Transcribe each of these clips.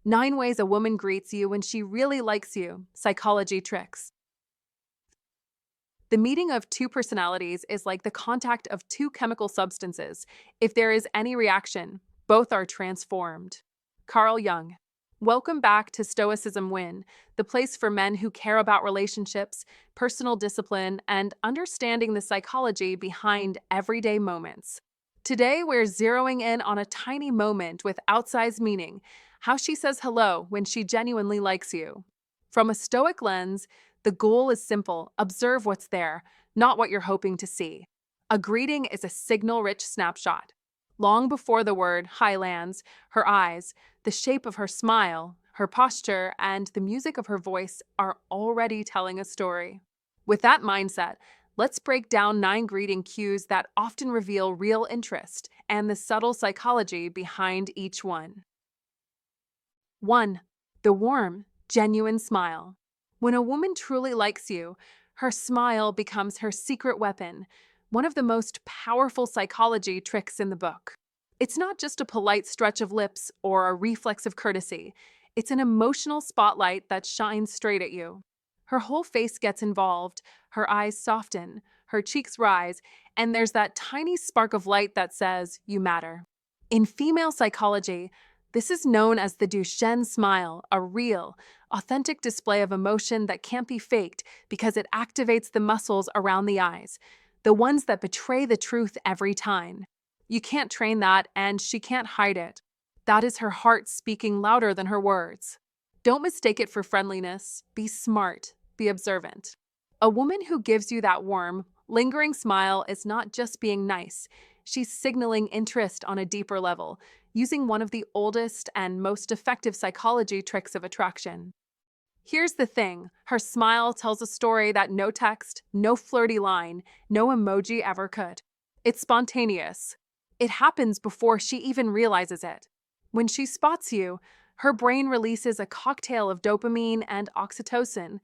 9 ways a woman greets you when she really likes you. Psychology tricks. The meeting of two personalities is like the contact of two chemical substances. If there is any reaction, both are transformed. Carl Jung. Welcome back to Stoicism Win, the place for men who care about relationships, personal discipline, and understanding the psychology behind everyday moments. Today, we're zeroing in on a tiny moment with outsized meaning, how she says hello when she genuinely likes you. From a Stoic lens, the goal is simple: observe what's there, not what you're hoping to see. A greeting is a signal rich snapshot. Long before the word hi lands, her eyes, the shape of her smile, her posture, and the music of her voice are already telling a story. With that mindset, let's break down 9 greeting cues that often reveal real interest and the subtle psychology behind each one. 1. The warm, genuine smile. When a woman truly likes you, her smile becomes her secret weapon, one of the most powerful psychology tricks in the book. It's not just a polite stretch of lips or a reflex of courtesy. It's an emotional spotlight that shines straight at you. Her whole face gets involved, her eyes soften, her cheeks rise, and there's that tiny spark of light that says, "You matter." In female psychology, this is known as the Duchenne smile, a real, authentic display of emotion that can't be faked because it activates the muscles around the eyes, the ones that betray the truth every time. You can't train that, and she can't hide it. That is her heart speaking louder than her words. Don't mistake it for friendliness. Be smart. Be observant. A woman who gives you that warm, lingering smile is not just being nice. She's signaling interest on a deeper level, using one of the oldest and most effective psychology tricks of attraction. Here's the thing: her smile tells a story that no text, no flirty line, no emoji ever could. It's spontaneous. It happens before she even realizes it. When she spots you, her brain releases a cocktail of dopamine and oxytocin.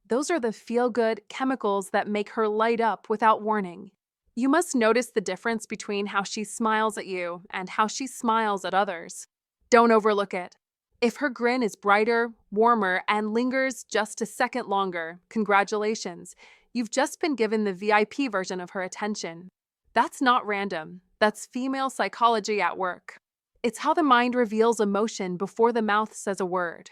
Those are the feel-good chemicals that make her light up without warning. You must notice the difference between how she smiles at you and how she smiles at others. Don't overlook it. If her grin is brighter, warmer, and lingers just a second longer, congratulations. You've just been given the VIP version of her attention. That's not random. That's female psychology at work. It's how the mind reveals emotion before the mouth says a word.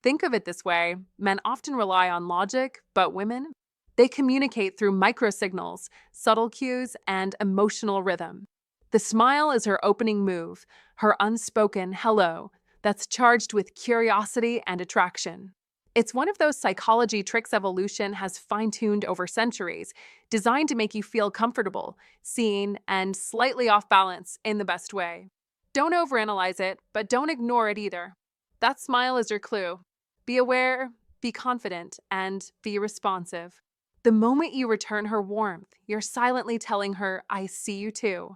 Think of it this way: men often rely on logic, but women? They communicate through microsignals, subtle cues, and emotional rhythm. The smile is her opening move, her unspoken hello, that's charged with curiosity and attraction. It's one of those psychology tricks evolution has fine-tuned over centuries, designed to make you feel comfortable, seen, and slightly off balance in the best way. Don't overanalyze it, but don't ignore it either. That smile is your clue. Be aware, be confident, and be responsive. The moment you return her warmth, you're silently telling her, "I see you too."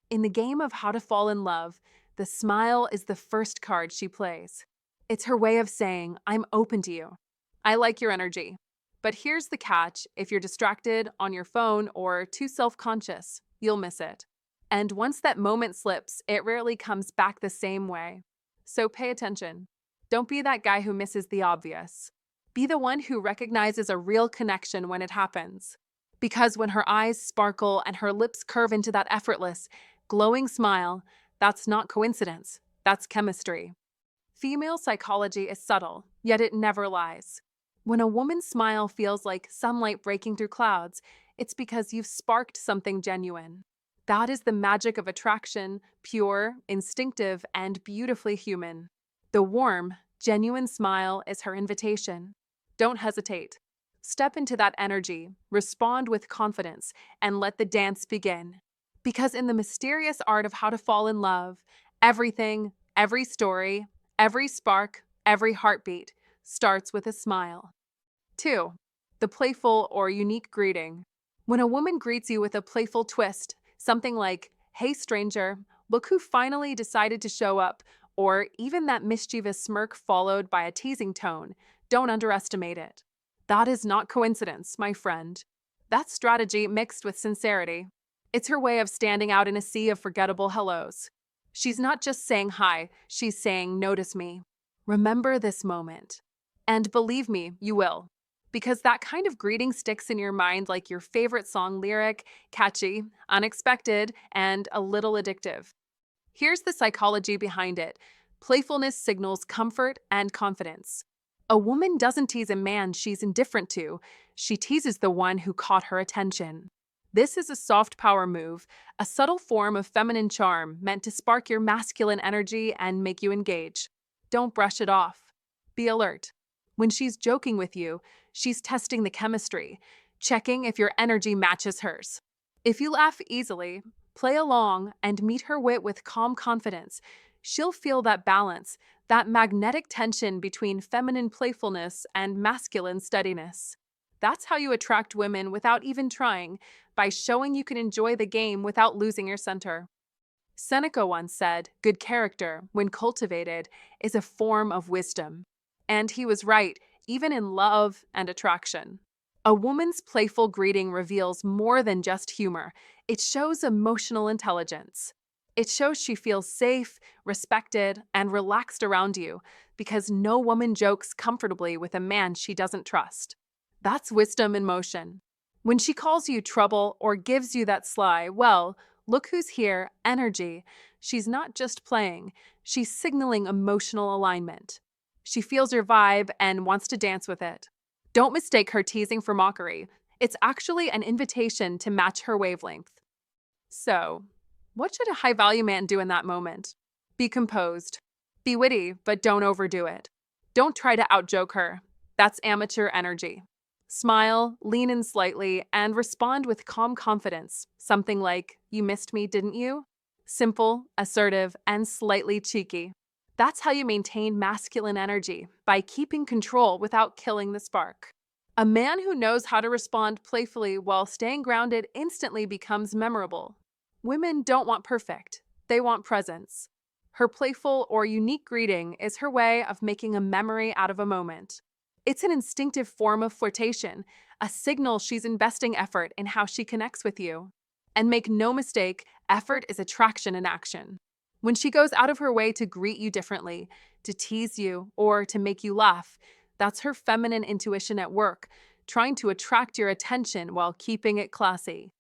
In the game of how to fall in love, the smile is the first card she plays. It's her way of saying, "I'm open to you. I like your energy." But here's the catch: if you're distracted, on your phone, or too self-conscious, you'll miss it. And once that moment slips, it rarely comes back the same way. So pay attention. Don't be that guy who misses the obvious. Be the one who recognizes a real connection when it happens. Because when her eyes sparkle and her lips curve into that effortless, glowing smile, that's not coincidence, that's chemistry. Female psychology is subtle, yet it never lies. When a woman's smile feels like sunlight breaking through clouds, it's because you've sparked something genuine. That is the magic of attraction, pure, instinctive, and beautifully human. The warm, genuine smile is her invitation. Don't hesitate. Step into that energy, respond with confidence, and let the dance begin. Because in the mysterious art of how to fall in love, everything, every story, every spark, every heartbeat starts with a smile. 2. The playful or unique greeting. When a woman greets you with a playful twist, something like, "Hey stranger, look who finally decided to show up," or even that mischievous smirk followed by a teasing tone, don't underestimate it. That is not coincidence, my friend. That's strategy mixed with sincerity. It's her way of standing out in a sea of forgettable hellos. She's not just saying hi, she's saying, "Notice me." Remember this moment. And believe me, you will. Because that kind of greeting sticks in your mind like your favorite song lyric, catchy, unexpected, and a little addictive. Here's the psychology behind it. Playfulness signals comfort and confidence. A woman doesn't tease a man she's indifferent to, she teases the one who caught her attention. This is a soft power move, a subtle form of feminine charm meant to spark your masculine energy and make you engage. Don't brush it off. Be alert. When she's joking with you, she's testing the chemistry, checking if your energy matches hers. If you laugh easily, play along, and meet her wit with calm confidence, she'll feel that balance, that magnetic tension between feminine playfulness and masculine steadiness. That's how you attract women without even trying, by showing you can enjoy the game without losing your center. Seneca once said, "Good character, when cultivated, is a form of wisdom." And he was right, even in love and attraction. A woman's playful greeting reveals more than just humor. It shows emotional intelligence. It shows she feels safe, respected, and relaxed around you, because no woman jokes comfortably with a man she doesn't trust. That's wisdom in motion. When she calls you trouble or gives you that sly, well, look who's here, energy, she's not just playing, she's signaling emotional alignment. She feels your vibe and wants to dance with it. Don't mistake her teasing for mockery. It's actually an invitation to match her wavelength. So, what should a high value man do in that moment? Be composed. Be witty, but don't overdo it. Don't try to outjoke her. That's amateur energy. Smile, lean in slightly, and respond with calm confidence. Something like, "You missed me, didn't you?" Simple, assertive, and slightly cheeky. That's how you maintain masculine energy, by keeping control without killing the spark. A man who knows how to respond playfully while staying grounded instantly becomes memorable. Women don't want perfect, they want presence. Her playful or unique greeting is her way of making a memory out of a moment. It's an instinctive form of flirtation, a signal she's investing effort in how she connects with you. And make no mistake, effort is attraction in action. When she goes out of her way to greet you differently, to tease you, or to make you laugh, that's her feminine intuition at work, trying to attract your attention while keeping it classy.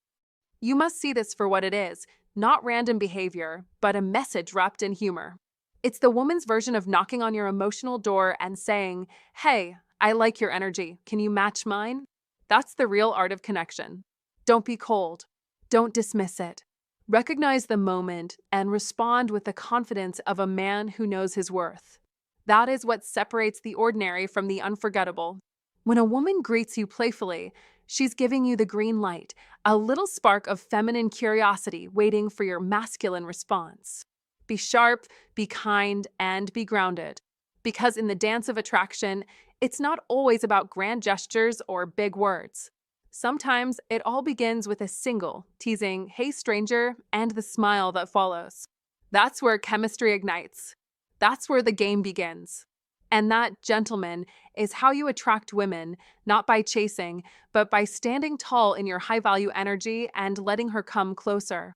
You must see this for what it is, not random behavior, but a message wrapped in humor. It's the woman's version of knocking on your emotional door and saying, "Hey, I like your energy. Can you match mine?" That's the real art of connection. Don't be cold. Don't dismiss it. Recognize the moment and respond with the confidence of a man who knows his worth. That is what separates the ordinary from the unforgettable. When a woman greets you playfully, she's giving you the green light, a little spark of feminine curiosity waiting for your masculine response. Be sharp, be kind, and be grounded. Because in the dance of attraction, it's not always about grand gestures or big words. Sometimes it all begins with a single, teasing, "Hey stranger," and the smile that follows. That's where chemistry ignites. That's where the game begins. And that, gentlemen, is how you attract women, not by chasing, but by standing tall in your high-value energy and letting her come closer.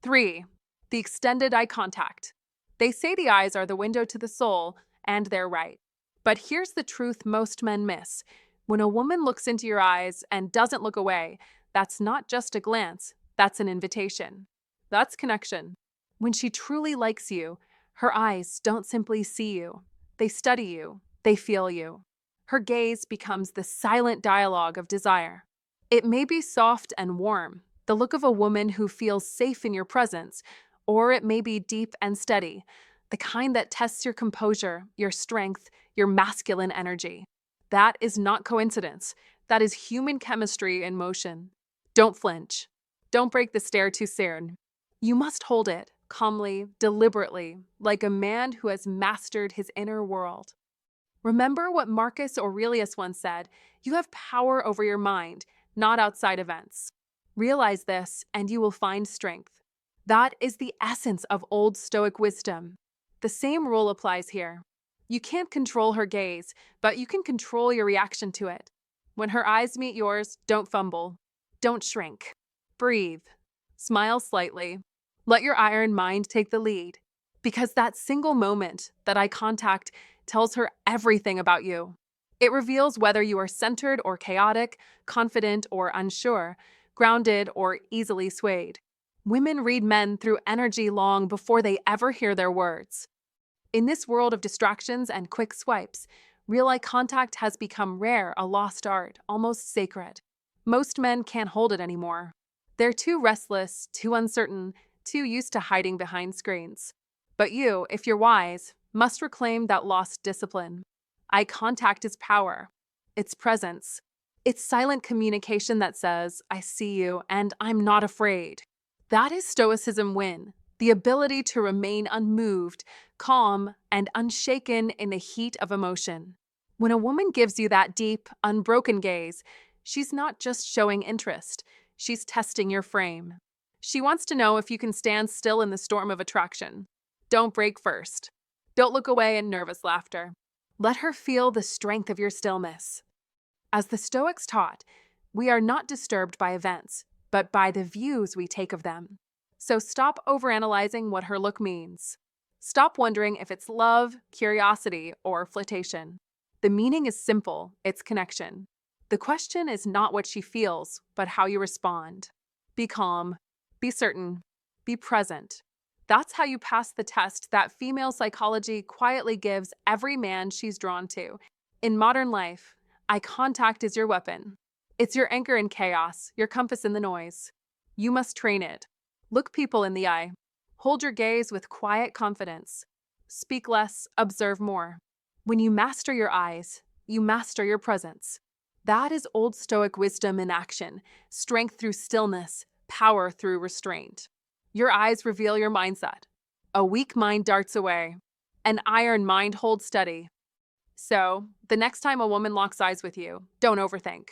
3. The extended eye contact. They say the eyes are the window to the soul, and they're right. But here's the truth most men miss. When a woman looks into your eyes and doesn't look away, that's not just a glance, that's an invitation. That's connection. When she truly likes you, her eyes don't simply see you. They study you, they feel you. Her gaze becomes the silent dialogue of desire. It may be soft and warm, the look of a woman who feels safe in your presence, or it may be deep and steady, the kind that tests your composure, your strength, your masculine energy. That is not coincidence. That is human chemistry in motion. Don't flinch. Don't break the stare too soon. You must hold it, calmly, deliberately, like a man who has mastered his inner world. Remember what Marcus Aurelius once said, "You have power over your mind, not outside events." Realize this, and you will find strength. That is the essence of Old Stoic wisdom. The same rule applies here. You can't control her gaze, but you can control your reaction to it. When her eyes meet yours, don't fumble. Don't shrink. Breathe. Smile slightly. Let your iron mind take the lead. because that single moment, that eye contact, tells her everything about you. It reveals whether you are centered or chaotic, confident or unsure, grounded or easily swayed. Women read men through energy long before they ever hear their words. In this world of distractions and quick swipes, real eye contact has become rare, a lost art, almost sacred. Most men can't hold it anymore. They're too restless, too uncertain, too used to hiding behind screens. But you, if you're wise, must reclaim that lost discipline. Eye contact is power. It's presence. It's silent communication that says, I see you and I'm not afraid. That is Stoicism win, the ability to remain unmoved, calm, and unshaken in the heat of emotion. When a woman gives you that deep, unbroken gaze, she's not just showing interest, she's testing your frame. She wants to know if you can stand still in the storm of attraction. Don't break first. Don't look away in nervous laughter. Let her feel the strength of your stillness. As the Stoics taught, we are not disturbed by events, but by the views we take of them. So stop overanalyzing what her look means. Stop wondering if it's love, curiosity, or flirtation. The meaning is simple, it's connection. The question is not what she feels, but how you respond. Be calm, be certain, be present. That's how you pass the test that female psychology quietly gives every man she's drawn to. In modern life, eye contact is your weapon. It's your anchor in chaos, your compass in the noise. You must train it. Look people in the eye. Hold your gaze with quiet confidence. Speak less, observe more. When you master your eyes, you master your presence. That is Old Stoic wisdom in action, strength through stillness, power through restraint. Your eyes reveal your mindset. A weak mind darts away. An iron mind holds steady. So, the next time a woman locks eyes with you, don't overthink.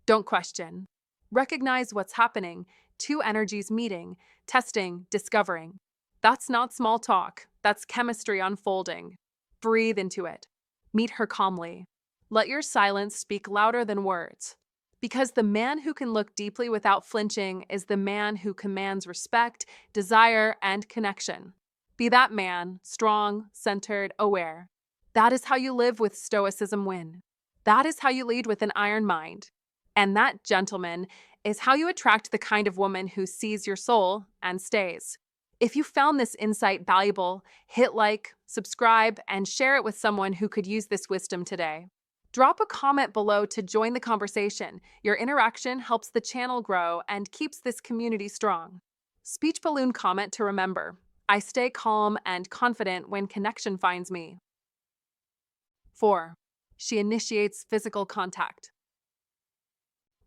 Don't question. Recognize what's happening, two energies meeting, testing, discovering. That's not small talk, that's chemistry unfolding. Breathe into it. Meet her calmly. Let your silence speak louder than words. Because the man who can look deeply without flinching is the man who commands respect, desire, and connection. Be that man, strong, centered, aware. That is how you live with Stoicism win. That is how you lead with an iron mind. And that, gentlemen, is how you attract the kind of woman who sees your soul and stays. If you found this insight valuable, hit like, subscribe, and share it with someone who could use this wisdom today. Drop a comment below to join the conversation. Your interaction helps the channel grow and keeps this community strong. Speech balloon comment to remember. I stay calm and confident when connection finds me. 4. She initiates physical contact.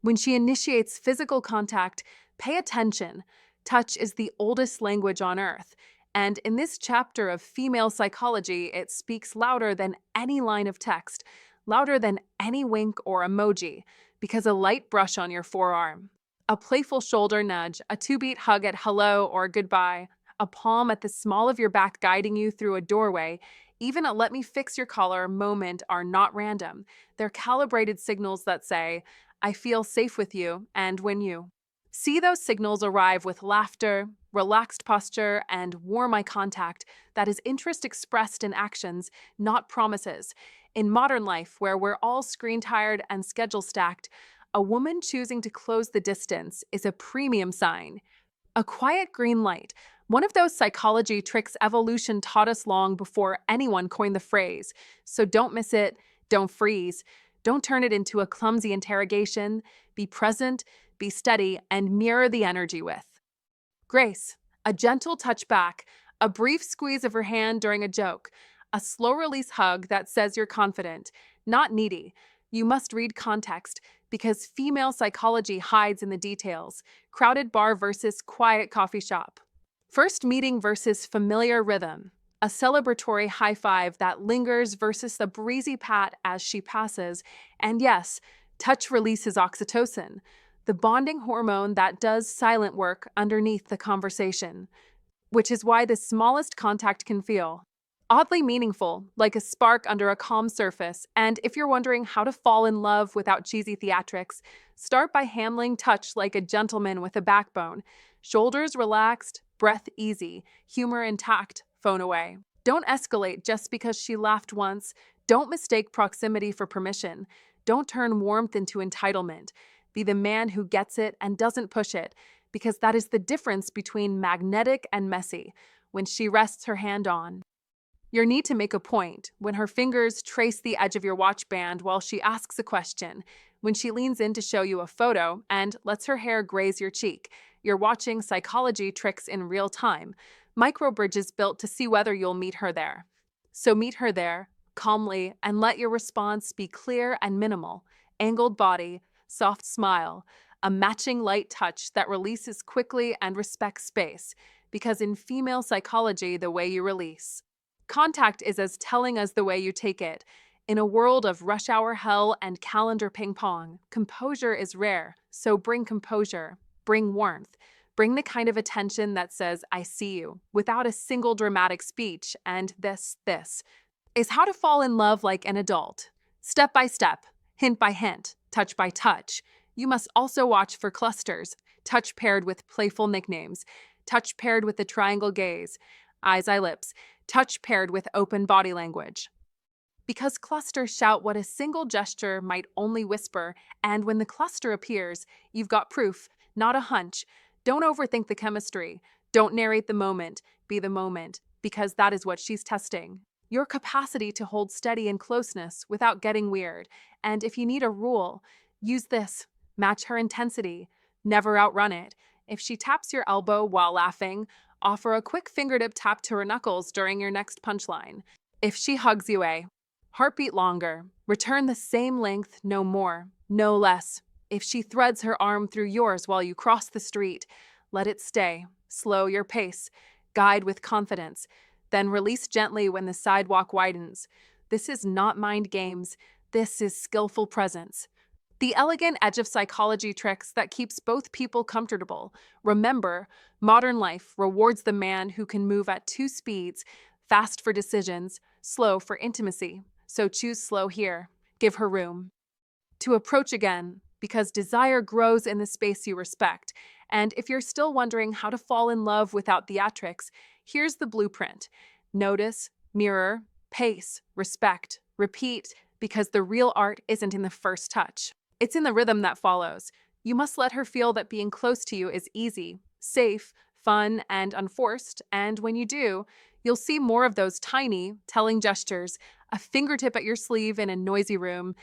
When she initiates physical contact, pay attention. Touch is the oldest language on earth, and in this chapter of female psychology, it speaks louder than any line of text, louder than any wink or emoji, because a light brush on your forearm, a playful shoulder nudge, a two-beat hug at hello or goodbye, a palm at the small of your back guiding you through a doorway, even a let me fix your collar moment are not random. They're calibrated signals that say, I feel safe with you, and when you see those signals arrive with laughter, relaxed posture, and warm eye contact, that is interest expressed in actions, not promises. In modern life, where we're all screen-tired and schedule-stacked, a woman choosing to close the distance is a premium sign. A quiet green light, one of those psychology tricks evolution taught us long before anyone coined the phrase. So don't miss it, don't freeze, don't turn it into a clumsy interrogation. Be present, be steady, and mirror the energy with grace, a gentle touch back, a brief squeeze of her hand during a joke, a slow release hug that says you're confident, not needy. You must read context, because female psychology hides in the details. Crowded bar versus quiet coffee shop. First meeting versus familiar rhythm. A celebratory high five that lingers versus the breezy pat as she passes. And yes, touch releases oxytocin, the bonding hormone that does silent work underneath the conversation, which is why the smallest contact can feel oddly meaningful, like a spark under a calm surface. And if you're wondering how to fall in love without cheesy theatrics, start by handling touch like a gentleman with a backbone. Shoulders relaxed, breath easy, humor intact, phone away. Don't escalate just because she laughed once. Don't mistake proximity for permission. Don't turn warmth into entitlement. Be the man who gets it and doesn't push it, because that is the difference between magnetic and messy. When she rests her hand on your need to make a point, when her fingers trace the edge of your watch band while she asks a question, when she leans in to show you a photo and lets her hair graze your cheek, you're watching psychology tricks in real time, micro bridges built to see whether you'll meet her there. So meet her there, calmly, and let your response be clear and minimal. Angled body, soft smile, a matching light touch that releases quickly and respects space, because in female psychology, the way you release contact is as telling as the way you take it. In a world of rush hour hell and calendar ping pong, composure is rare, so bring composure, bring warmth, bring the kind of attention that says, I see you, without a single dramatic speech, and this is how to fall in love like an adult. Step by step, hint by hint, touch by touch. You must also watch for clusters, touch paired with playful nicknames, touch paired with the triangle gaze, eyes, eye, lips, touch paired with open body language. Because clusters shout what a single gesture might only whisper, and when the cluster appears, you've got proof, not a hunch. Don't overthink the chemistry. Don't narrate the moment. Be the moment, because that is what she's testing. Your capacity to hold steady and closeness without getting weird. And if you need a rule, use this. Match her intensity. Never outrun it. If she taps your elbow while laughing, offer a quick fingertip tap to her knuckles during your next punchline. If she hugs you, heartbeat longer. Return the same length, no more, no less. If she threads her arm through yours while you cross the street, let it stay. Slow your pace. Guide with confidence. Then release gently when the sidewalk widens. This is not mind games. This is skillful presence. The elegant edge of psychology tricks that keeps both people comfortable. Remember, modern life rewards the man who can move at two speeds, fast for decisions, slow for intimacy. So choose slow here. Give her room to approach again, because desire grows in the space you respect. And if you're still wondering how to fall in love without theatrics, here's the blueprint. Notice, mirror, pace, respect, repeat, because the real art isn't in the first touch. It's in the rhythm that follows. You must let her feel that being close to you is easy, safe, fun, and unforced, and when you do, you'll see more of those tiny, telling gestures, a fingertip at your sleeve in a noisy room,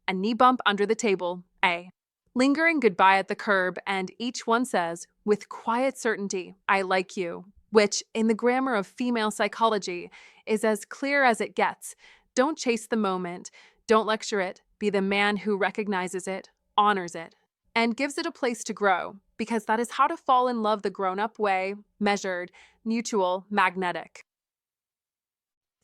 a knee bump under the table, a lingering goodbye at the curb, and each one says, with quiet certainty, I like you, which, in the grammar of female psychology, is as clear as it gets. Don't chase the moment. Don't lecture it. Be the man who recognizes it, honors it, and gives it a place to grow, because that is how to fall in love the grown-up way, measured, mutual, magnetic.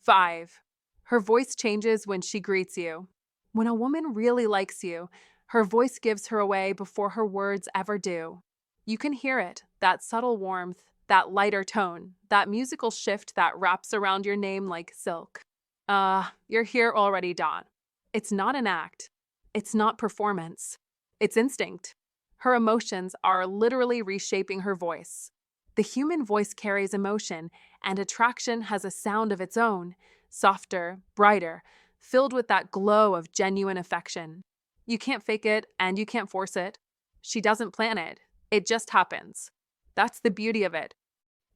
5. Her voice changes when she greets you. When a woman really likes you, her voice gives her away before her words ever do. You can hear it, that subtle warmth, that lighter tone, that musical shift that wraps around your name like silk. You're here already, Dawn. It's not an act. It's not performance. It's instinct. Her emotions are literally reshaping her voice. The human voice carries emotion, and attraction has a sound of its own, softer, brighter, filled with that glow of genuine affection. You can't fake it, and you can't force it. She doesn't plan it. It just happens. That's the beauty of it.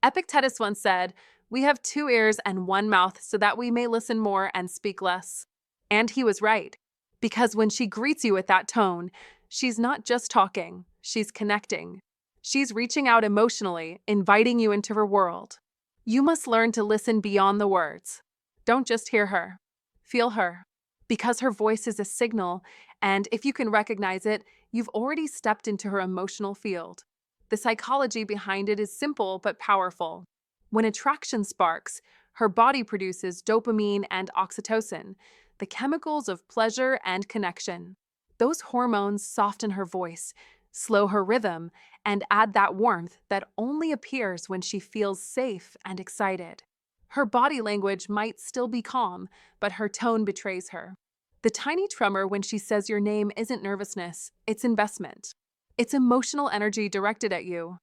Epictetus once said, "We have 2 ears and 1 mouth so that we may listen more and speak less." And he was right, because when she greets you with that tone, she's not just talking, she's connecting. She's reaching out emotionally, inviting you into her world. You must learn to listen beyond the words. Don't just hear her, feel her, because her voice is a signal, and if you can recognize it, you've already stepped into her emotional field. The psychology behind it is simple but powerful. When attraction sparks, her body produces dopamine and oxytocin, the chemicals of pleasure and connection. Those hormones soften her voice, slow her rhythm, and add that warmth that only appears when she feels safe and excited. Her body language might still be calm, but her tone betrays her. The tiny tremor when she says your name isn't nervousness, it's investment. It's emotional energy directed at you.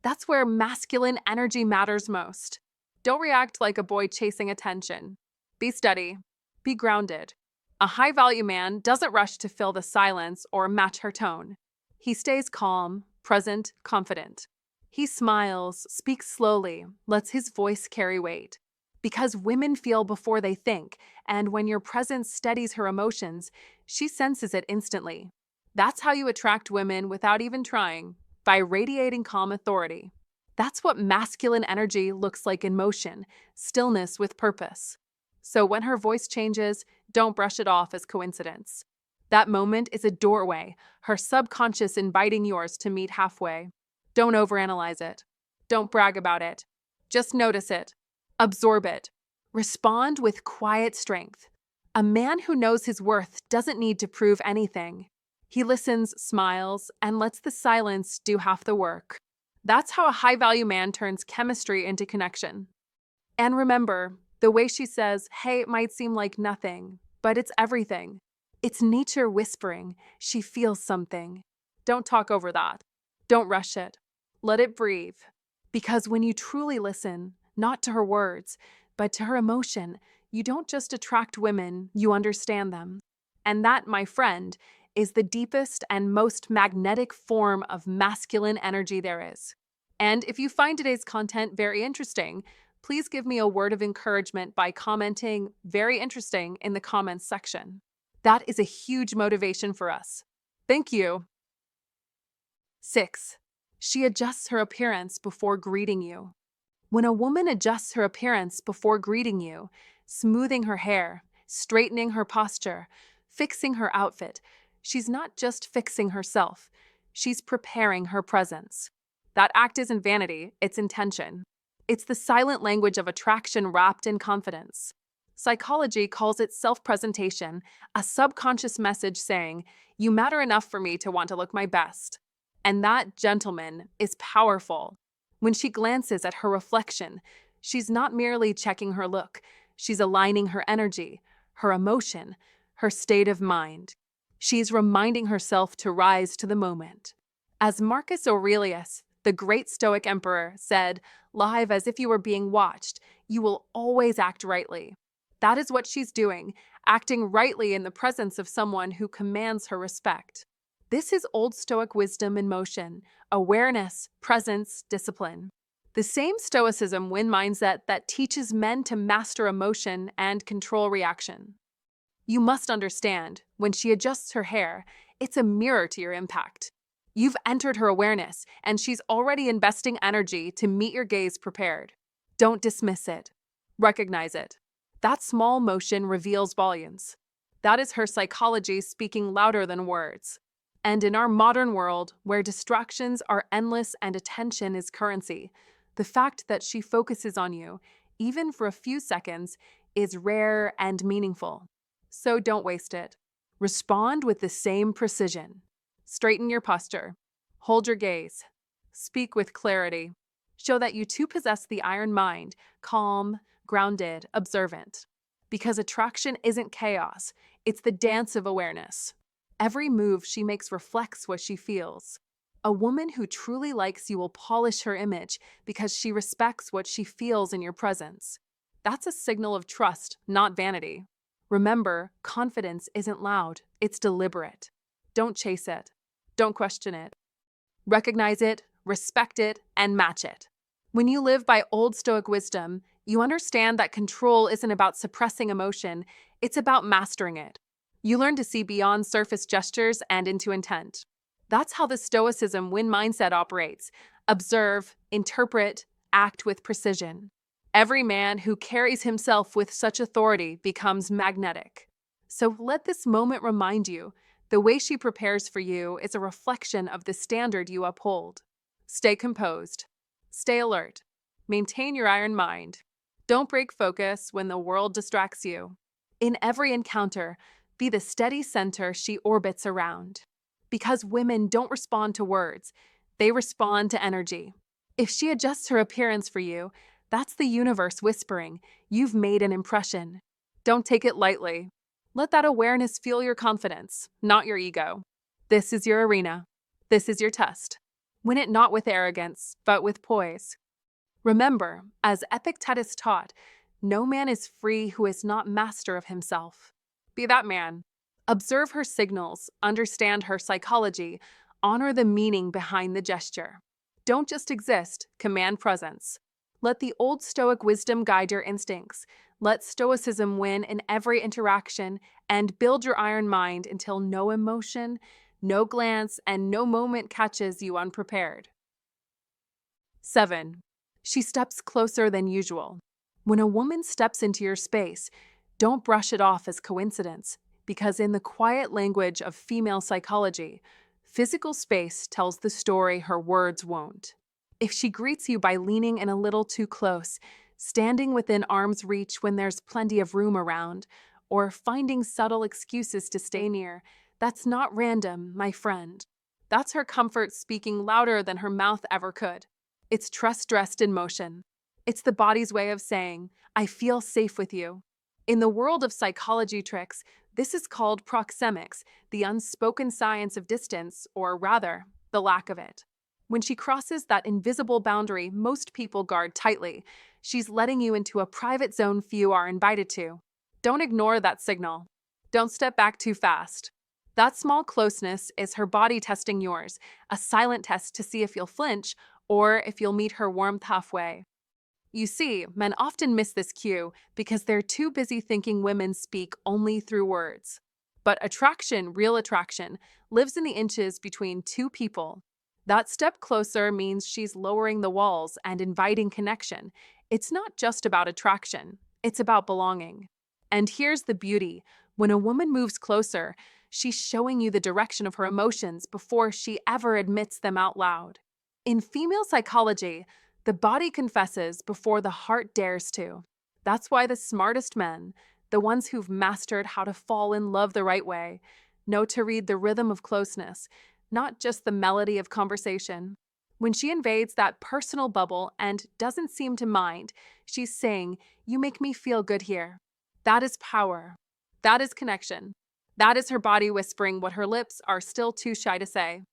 That's where masculine energy matters most. Don't react like a boy chasing attention. Be steady. Be grounded. A high-value man doesn't rush to fill the silence or match her tone. He stays calm, present, confident. He smiles, speaks slowly, lets his voice carry weight. Because women feel before they think, and when your presence steadies her emotions, she senses it instantly. That's how you attract women without even trying, by radiating calm authority. That's what masculine energy looks like in motion, stillness with purpose. So when her voice changes, don't brush it off as coincidence. That moment is a doorway, her subconscious inviting yours to meet halfway. Don't overanalyze it. Don't brag about it. Just notice it. Absorb it. Respond with quiet strength. A man who knows his worth doesn't need to prove anything. He listens, smiles, and lets the silence do half the work. That's how a high-value man turns chemistry into connection. And remember, the way she says, hey, it might seem like nothing, but it's everything. It's nature whispering. She feels something. Don't talk over that. Don't rush it. Let it breathe. Because when you truly listen, not to her words, but to her emotion, you don't just attract women, you understand them. And that, my friend, is the deepest and most magnetic form of masculine energy there is. And if you find today's content very interesting, please give me a word of encouragement by commenting "very interesting" in the comments section. That is a huge motivation for us. Thank you. 6. She adjusts her appearance before greeting you. When a woman adjusts her appearance before greeting you, smoothing her hair, straightening her posture, fixing her outfit, she's not just fixing herself, she's preparing her presence. That act isn't vanity, it's intention. It's the silent language of attraction wrapped in confidence. Psychology calls it self-presentation, a subconscious message saying, you matter enough for me to want to look my best. And that, gentleman, is powerful. When she glances at her reflection, she's not merely checking her look, she's aligning her energy, her emotion, her state of mind. She's reminding herself to rise to the moment. As Marcus Aurelius, the great Stoic emperor, said, live as if you were being watched, you will always act rightly. That is what she's doing, acting rightly in the presence of someone who commands her respect. This is Old Stoic wisdom in motion, awareness, presence, discipline. The same Stoicism win mindset that teaches men to master emotion and control reaction. You must understand, when she adjusts her hair, it's a mirror to your impact. You've entered her awareness, and she's already investing energy to meet your gaze prepared. Don't dismiss it. Recognize it. That small motion reveals volumes. That is her psychology speaking louder than words. And in our modern world, where distractions are endless and attention is currency, the fact that she focuses on you, even for a few seconds, is rare and meaningful. So don't waste it. Respond with the same precision. Straighten your posture. Hold your gaze. Speak with clarity. Show that you too possess the iron mind, calm, grounded, observant. Because attraction isn't chaos, it's the dance of awareness. Every move she makes reflects what she feels. A woman who truly likes you will polish her image because she respects what she feels in your presence. That's a signal of trust, not vanity. Remember, confidence isn't loud, it's deliberate. Don't chase it. Don't question it. Recognize it, respect it, and match it. When you live by Old Stoic wisdom, you understand that control isn't about suppressing emotion, it's about mastering it. You learn to see beyond surface gestures and into intent. That's how the Stoicism win mindset operates. Observe, interpret, act with precision. Every man who carries himself with such authority becomes magnetic. So let this moment remind you, the way she prepares for you is a reflection of the standard you uphold. Stay composed. Stay alert. Maintain your iron mind. Don't break focus when the world distracts you. In every encounter, be the steady center she orbits around. Because women don't respond to words, they respond to energy. If she adjusts her appearance for you, that's the universe whispering, you've made an impression. Don't take it lightly. Let that awareness fuel your confidence, not your ego. This is your arena. This is your test. Win it not with arrogance, but with poise. Remember, as Epictetus taught, no man is free who is not master of himself. Be that man. Observe her signals, understand her psychology, honor the meaning behind the gesture. Don't just exist, command presence. Let the old Stoic wisdom guide your instincts. Let Stoicism win in every interaction, and build your iron mind until no emotion, no glance, and no moment catches you unprepared. 7. She steps closer than usual. When a woman steps into your space, don't brush it off as coincidence, because in the quiet language of female psychology, physical space tells the story her words won't. If she greets you by leaning in a little too close, standing within arm's reach when there's plenty of room around, or finding subtle excuses to stay near, that's not random, my friend. That's her comfort speaking louder than her mouth ever could. It's trust dressed in motion. It's the body's way of saying, I feel safe with you. In the world of psychology tricks, this is called proxemics, the unspoken science of distance, or rather, the lack of it. When she crosses that invisible boundary most people guard tightly, she's letting you into a private zone few are invited to. Don't ignore that signal. Don't step back too fast. That small closeness is her body testing yours, a silent test to see if you'll flinch or if you'll meet her warmth halfway. You see, men often miss this cue because they're too busy thinking women speak only through words. But attraction, real attraction, lives in the inches between two people. That step closer means she's lowering the walls and inviting connection. It's not just about attraction, it's about belonging. And here's the beauty. When a woman moves closer, she's showing you the direction of her emotions before she ever admits them out loud. In female psychology, the body confesses before the heart dares to. That's why the smartest men, the ones who've mastered how to fall in love the right way, know to read the rhythm of closeness, not just the melody of conversation. When she invades that personal bubble and doesn't seem to mind, she's saying, "You make me feel good here." That is power. That is connection. That is her body whispering what her lips are still too shy to say.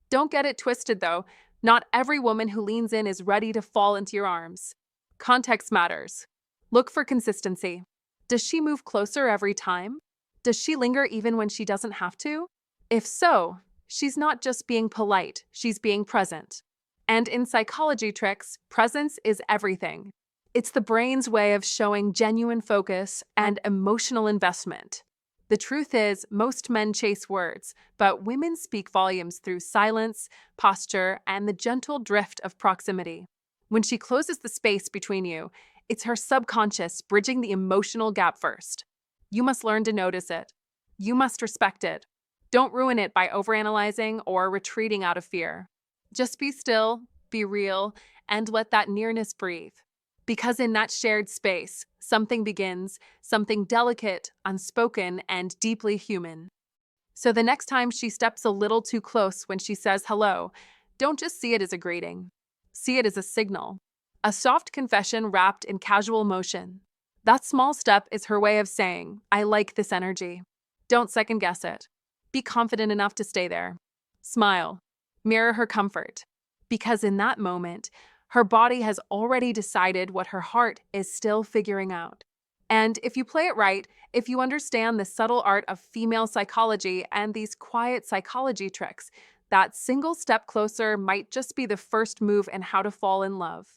Don't get it twisted, though. Not every woman who leans in is ready to fall into your arms. Context matters. Look for consistency. Does she move closer every time? Does she linger even when she doesn't have to? If so, she's not just being polite, she's being present. And in psychology tricks, presence is everything. It's the brain's way of showing genuine focus and emotional investment. The truth is, most men chase words, but women speak volumes through silence, posture, and the gentle drift of proximity. When she closes the space between you, it's her subconscious bridging the emotional gap first. You must learn to notice it. You must respect it. Don't ruin it by overanalyzing or retreating out of fear. Just be still, be real, and let that nearness breathe. Because in that shared space, something begins, something delicate, unspoken, and deeply human. So the next time she steps a little too close when she says hello, don't just see it as a greeting. See it as a signal. A soft confession wrapped in casual motion. That small step is her way of saying, I like this energy. Don't second guess it. Be confident enough to stay there. Smile. Mirror her comfort. Because in that moment, her body has already decided what her heart is still figuring out. And if you play it right, if you understand the subtle art of female psychology and these quiet psychology tricks, that single step closer might just be the first move in how to fall in love.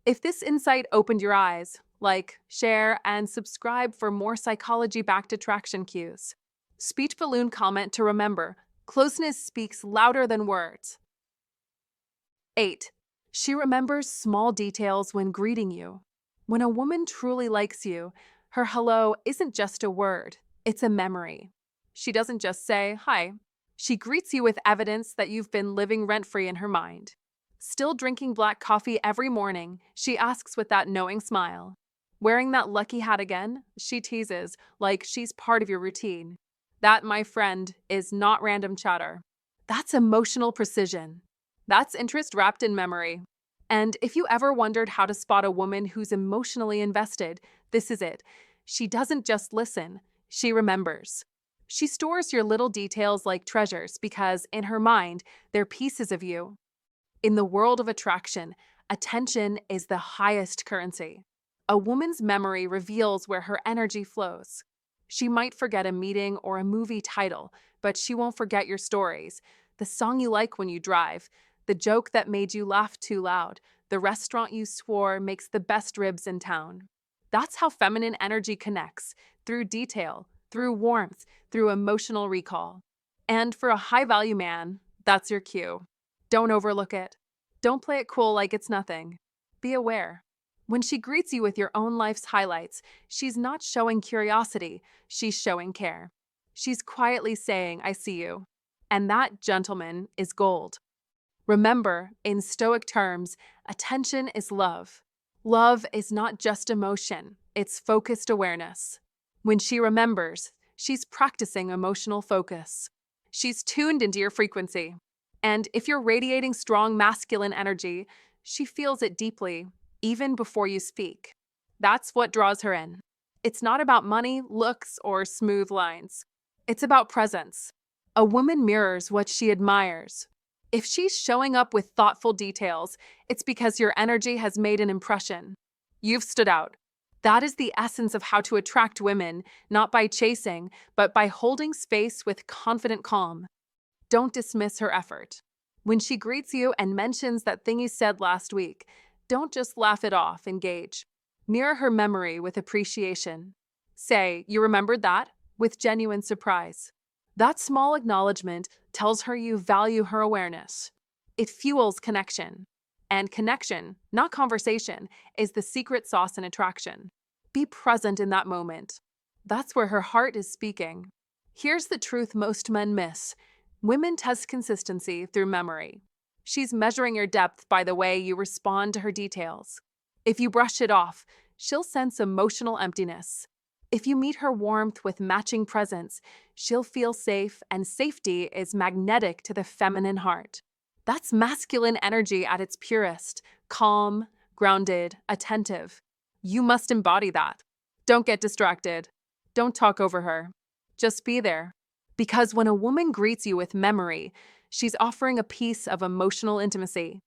If this insight opened your eyes, like, share, and subscribe for more psychology-backed attraction cues. Speech balloon comment to remember, closeness speaks louder than words. 8. She remembers small details when greeting you. When a woman truly likes you, her hello isn't just a word, it's a memory. She doesn't just say, hi. She greets you with evidence that you've been living rent-free in her mind. Still drinking black coffee every morning, she asks with that knowing smile. Wearing that lucky hat again, she teases, like she's part of your routine. That, my friend, is not random chatter. That's emotional precision. That's interest wrapped in memory. And if you ever wondered how to spot a woman who's emotionally invested, this is it. She doesn't just listen, she remembers. She stores your little details like treasures because, in her mind, they're pieces of you. In the world of attraction, Attention is the highest currency. A woman's memory reveals where her energy flows. She might forget a meeting or a movie title, but she won't forget your stories, the song you like when you drive, the joke that made you laugh too loud, the restaurant you swore makes the best ribs in town. That's how feminine energy connects, through detail, through warmth, through emotional recall. And for a high-value man, that's your cue. Don't overlook it. Don't play it cool like it's nothing. Be aware. When she greets you with your own life's highlights, she's not showing curiosity, she's showing care. She's quietly saying, I see you. And that, gentleman, is gold. Remember, in Stoic terms, attention is love. Love is not just emotion, it's focused awareness. When she remembers, she's practicing emotional focus. She's tuned into your frequency. And if you're radiating strong masculine energy, she feels it deeply, even before you speak. That's what draws her in. It's not about money, looks, or smooth lines. It's about presence. A woman mirrors what she admires. If she's showing up with thoughtful details, it's because your energy has made an impression. You've stood out. That is the essence of how to attract women, not by chasing, but by holding space with confident calm. Don't dismiss her effort. When she greets you and mentions that thing you said last week, don't just laugh it off, engage. Mirror her memory with appreciation. Say, you remembered that? With genuine surprise. That small acknowledgement tells her you value her awareness. It fuels connection. And connection, not conversation, is the secret sauce in attraction. Be present in that moment. That's where her heart is speaking. Here's the truth most men miss. Women test consistency through memory. She's measuring your depth by the way you respond to her details. If you brush it off, she'll sense emotional emptiness. If you meet her warmth with matching presence, she'll feel safe, and safety is magnetic to the feminine heart. That's masculine energy at its purest, calm, grounded, attentive. You must embody that. Don't get distracted. Don't talk over her. Just be there. Because when a woman greets you with memory, she's offering a piece of emotional intimacy.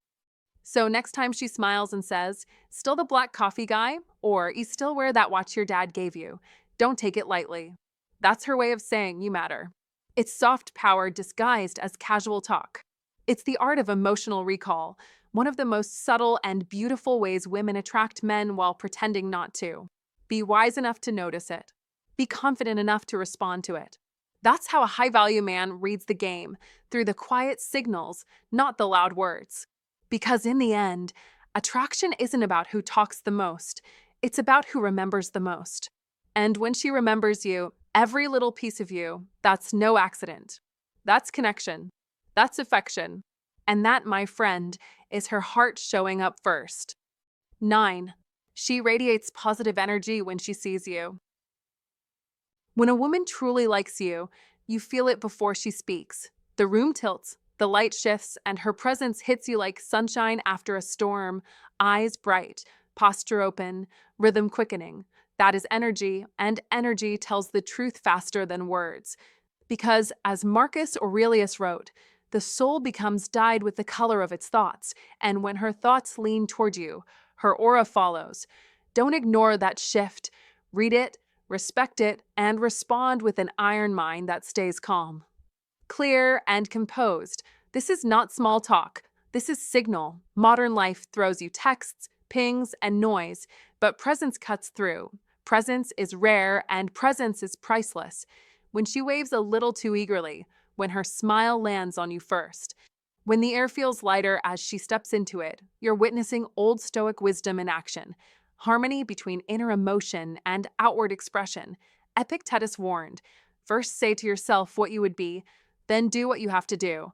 So next time she smiles and says, "Still the black coffee guy?" or "You still wear that watch your dad gave you?" don't take it lightly. That's her way of saying you matter. It's soft power disguised as casual talk. It's the art of emotional recall, one of the most subtle and beautiful ways women attract men while pretending not to. Be wise enough to notice it. Be confident enough to respond to it. That's how a high-value man reads the game, through the quiet signals, not the loud words. Because in the end, attraction isn't about who talks the most, it's about who remembers the most. And when she remembers you, every little piece of you, that's no accident. That's connection. That's affection. And that, my friend, is her heart showing up first. 9. She radiates positive energy when she sees you. When a woman truly likes you, you feel it before she speaks. The room tilts, the light shifts, and her presence hits you like sunshine after a storm, eyes bright, posture open, rhythm quickening. That is energy, and energy tells the truth faster than words. Because, as Marcus Aurelius wrote, the soul becomes dyed with the color of its thoughts, and when her thoughts lean toward you, her aura follows. Don't ignore that shift. Read it, respect it, and respond with an iron mind that stays calm. Clear and composed. This is not small talk. This is signal. Modern life throws you texts, pings, and noise, but presence cuts through. Presence is rare, and presence is priceless. When she waves a little too eagerly, when her smile lands on you first, when the air feels lighter as she steps into it, you're witnessing old Stoic wisdom in action. Harmony between inner emotion and outward expression. Epictetus warned, first say to yourself what you would be, then do what you have to do.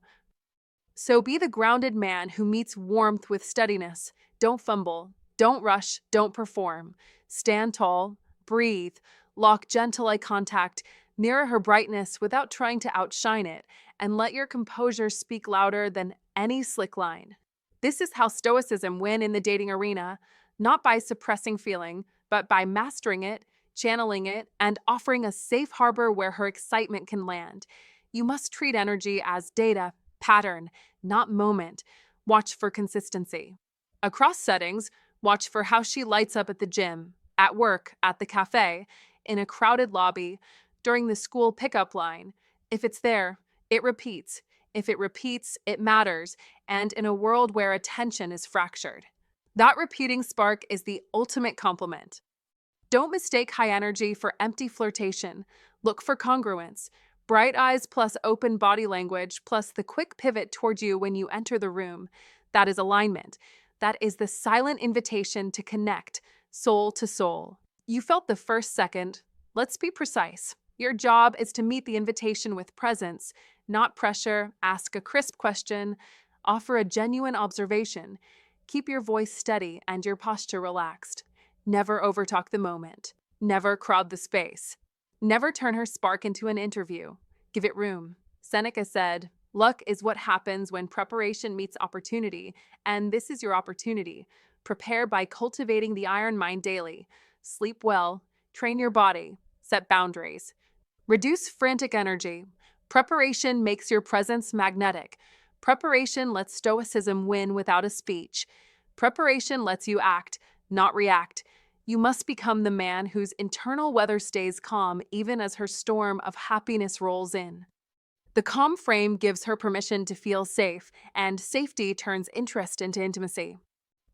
So be the grounded man who meets warmth with steadiness. Don't fumble, don't rush, don't perform. Stand tall, breathe, lock gentle eye contact, mirror her brightness without trying to outshine it, and let your composure speak louder than any slick line. This is how Stoicism win in the dating arena. Not by suppressing feeling, but by mastering it, channeling it, and offering a safe harbor where her excitement can land. You must treat energy as data, pattern, not moment. Watch for consistency. Across settings, watch for how she lights up at the gym, at work, at the cafe, in a crowded lobby, during the school pickup line. If it's there, it repeats. If it repeats, it matters, and in a world where attention is fractured. That repeating spark is the ultimate compliment. Don't mistake high energy for empty flirtation. Look for congruence. Bright eyes plus open body language plus the quick pivot toward you when you enter the room. That is alignment. That is the silent invitation to connect, soul to soul. You felt the first second. Let's be precise. Your job is to meet the invitation with presence, not pressure. Ask a crisp question. Offer a genuine observation. Keep your voice steady and your posture relaxed. Never overtalk the moment. Never crowd the space. Never turn her spark into an interview. Give it room. Seneca said, "Luck is what happens when preparation meets opportunity, and this is your opportunity. Prepare by cultivating the iron mind daily. Sleep well. Train your body. Set boundaries. Reduce frantic energy. Preparation makes your presence magnetic. Preparation lets Stoicism win without a speech. Preparation lets you act, not react. You must become the man whose internal weather stays calm even as her storm of happiness rolls in. The calm frame gives her permission to feel safe, and safety turns interest into intimacy.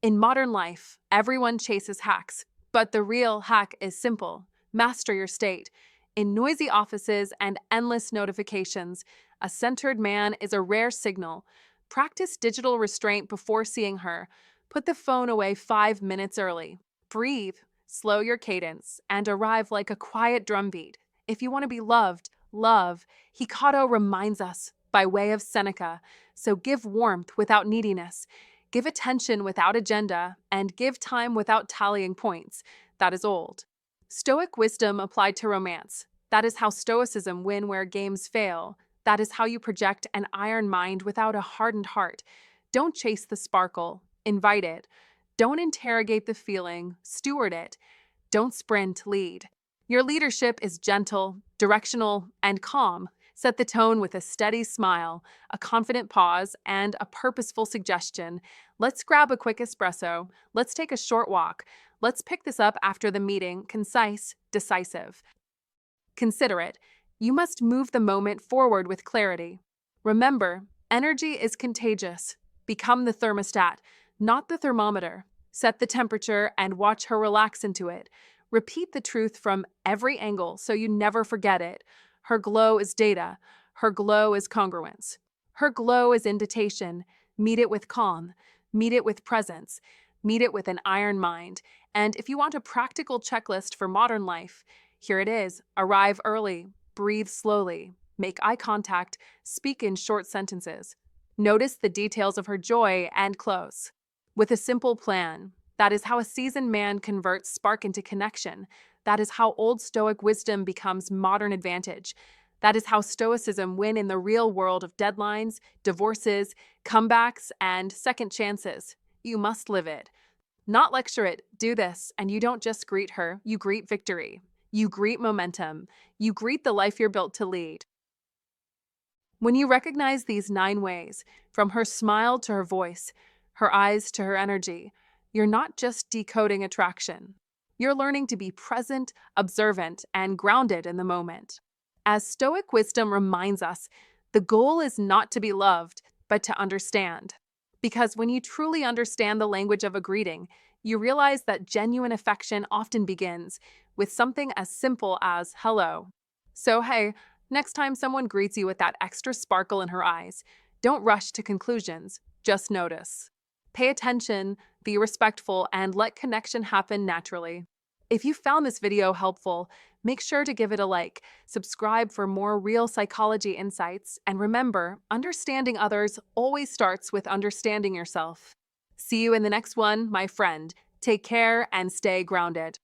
In modern life, everyone chases hacks, but the real hack is simple. Master your state. In noisy offices and endless notifications, a centered man is a rare signal. Practice digital restraint before seeing her. Put the phone away 5 minutes early. Breathe, slow your cadence, and arrive like a quiet drumbeat. If you want to be loved, love. Hikato reminds us, by way of Seneca, so give warmth without neediness, give attention without agenda, and give time without tallying points. That is old. Stoic wisdom applied to romance. That is how Stoicism win where games fail. That is how you project an iron mind without a hardened heart. Don't chase the sparkle, invite it. Don't interrogate the feeling, steward it. Don't sprint, lead. Your leadership is gentle, directional, and calm. Set the tone with a steady smile, a confident pause, and a purposeful suggestion. Let's grab a quick espresso. Let's take a short walk. Let's pick this up after the meeting. Concise, decisive. Considerate. You must move the moment forward with clarity. Remember, energy is contagious. Become the thermostat, not the thermometer. Set the temperature and watch her relax into it. Repeat the truth from every angle so you never forget it. Her glow is data. Her glow is congruence. Her glow is invitation. Meet it with calm. Meet it with presence. Meet it with an iron mind. And if you want a practical checklist for modern life, here it is. Arrive early. Breathe slowly. Make eye contact. Speak in short sentences. Notice the details of her joy and close. With a simple plan. That is how a seasoned man converts spark into connection. That is how old Stoic wisdom becomes modern advantage. That is how Stoicism win in the real world of deadlines, divorces, comebacks, and second chances. You must live it. Not lecture it. Do this, and you don't just greet her, you greet victory. You greet momentum. You greet the life you're built to lead. When you recognize these 9 ways, from her smile to her voice, her eyes to her energy, you're not just decoding attraction. You're learning to be present, observant, and grounded in the moment. As Stoic wisdom reminds us, the goal is not to be loved, but to understand. Because when you truly understand the language of a greeting, you realize that genuine affection often begins with something as simple as hello. So hey, next time someone greets you with that extra sparkle in her eyes, don't rush to conclusions, just notice. Pay attention, be respectful, and let connection happen naturally. If you found this video helpful, make sure to give it a like, subscribe for more real psychology insights, and remember, understanding others always starts with understanding yourself. See you in the next one, my friend. Take care and stay grounded.